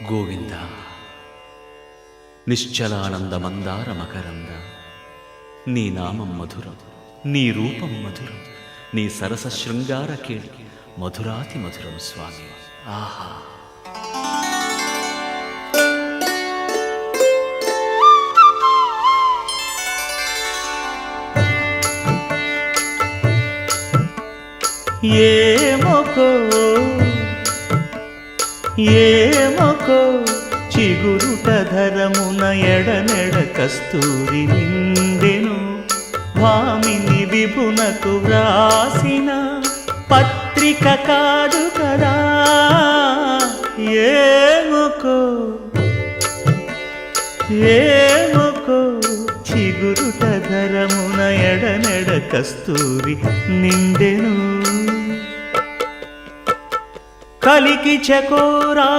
గోవింద నిశ్చలానంద మందార మకరంద నీ నామం మధురం, నీ రూపం మధురం, నీ సరస శృంగార కేళి మధురాతి మధురం స్వామి. ఆహా! ఏమొకో చిగురుట ధరమున ఎడనెడ కస్తూరి నిండెను, భామిని విభునకు వ్రాసిన పత్రిక కాదు కదా. ఏమొకో చిగురుట ధరమున ఎడనెడ కస్తూరి నిండెను, కలికి చకోరా